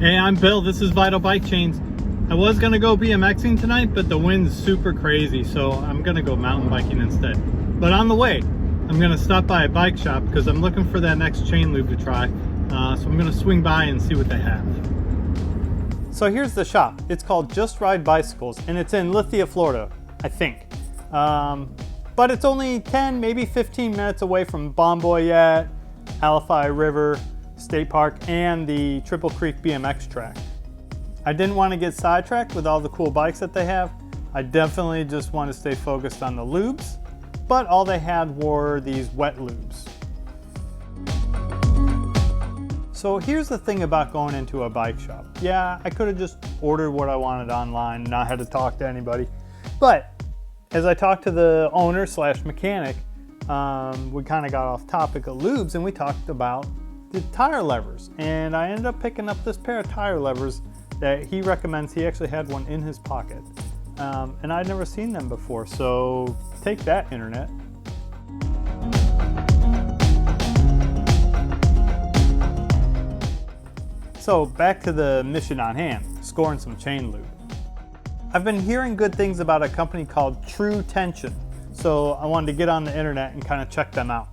Hey, I'm Bill. This is Vital Bike Chains. I was gonna go BMXing tonight, but the wind's super crazy, so I'm gonna go mountain biking instead. But on the way, I'm gonna stop by a bike shop because I'm looking for that next chain lube to try. So I'm gonna swing by and see what they have. So here's the shop. It's called Just Ride Bicycles, and it's in Lithia, Florida, I think. But it's only 10, maybe 15 minutes away from Bomboyette, Alafai River State Park, and the Triple Creek BMX track. I didn't want to get sidetracked with all the cool bikes that they have. I definitely just want to stay focused on the lubes, but all they had were these wet lubes. So here's the thing about going into a bike shop. Yeah, I could have just ordered what I wanted online and not had to talk to anybody. But as I talked to the owner slash mechanic, we kind of got off topic of lubes and we talked about the tire levers. And I ended up picking up this pair of tire levers that he recommends. He actually had one in his pocket. And I'd never seen them before, so take that, internet. So back to the mission on hand, scoring some chain lube. I've been hearing good things about a company called True Tension, so I wanted to get on the internet and kind of check them out.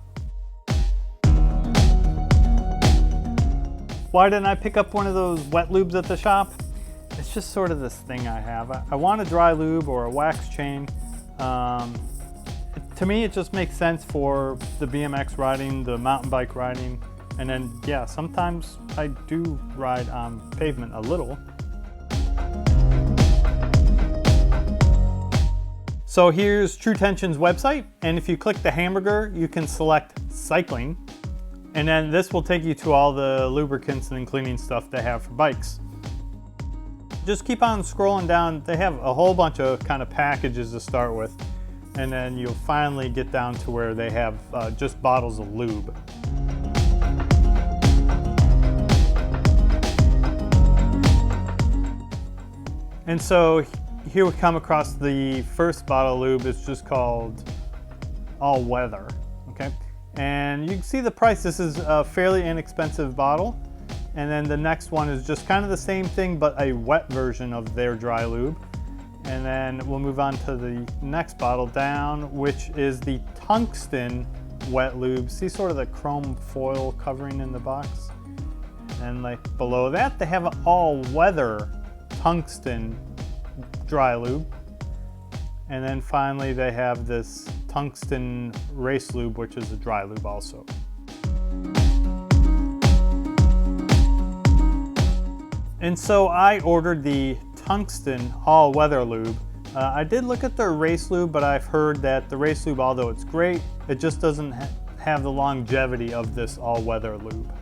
Why didn't I pick up one of those wet lubes at the shop? It's just sort of this thing I have. I want a dry lube or a wax chain. To me, it just makes sense for the BMX riding, the mountain bike riding, and then, yeah, sometimes I do ride on pavement a little. So here's True Tension's website, and if you click the hamburger, you can select cycling, and then this will take you to all the lubricants and cleaning stuff they have for bikes. Just keep on scrolling down. They have a whole bunch of kind of packages to start with, and then you'll finally get down to where they have just bottles of lube. And so here we come across the first bottle of lube. It's just called All Weather, okay? And you can see the price. This is a fairly inexpensive bottle. And then the next one is just kind of the same thing, but a wet version of their dry lube. And then we'll move on to the next bottle down, which is the tungsten wet lube. See sort of the chrome foil covering in the box? And like below that, they have an all-weather tungsten dry lube. And then finally they have this tungsten race lube, which is a dry lube also. And so I ordered the tungsten all-weather lube. I did look at their race lube, but I've heard that the race lube, although it's great, it just doesn't have the longevity of this all-weather lube.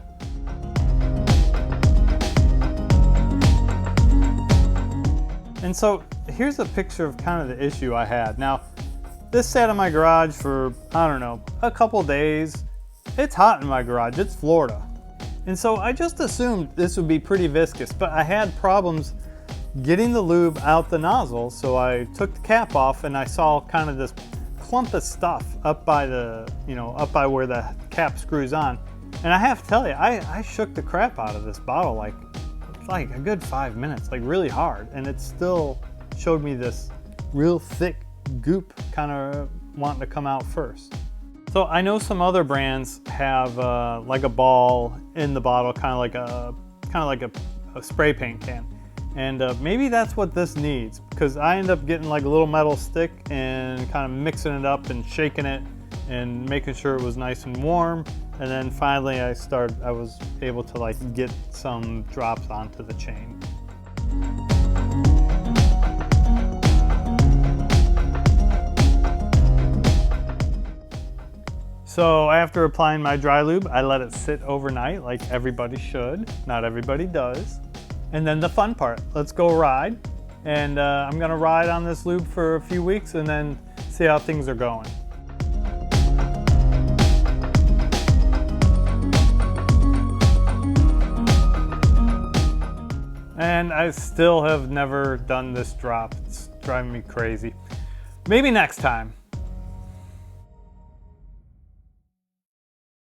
And so here's a picture of kind of the issue I had. Now, this sat in my garage for, I don't know, a couple days. It's hot in my garage, it's Florida. And so I just assumed this would be pretty viscous, but I had problems getting the lube out the nozzle. So I took the cap off and I saw kind of this clump of stuff up by the, up by where the cap screws on. And I have to tell you, I shook the crap out of this bottle like a good 5 minutes, like really hard. And it still showed me this real thick goop kind of wanting to come out first. So I know some other brands have like a ball in the bottle, kind of like a spray paint can, and maybe that's what this needs, because I end up getting like a little metal stick and kind of mixing it up and shaking it and making sure it was nice and warm, and then finally I was able to like get some drops onto the chain. So after applying my dry lube, I let it sit overnight like everybody should. Not everybody does. And then the fun part, let's go ride. And I'm gonna ride on this lube for a few weeks and then see how things are going. And I still have never done this drop. It's driving me crazy. Maybe next time.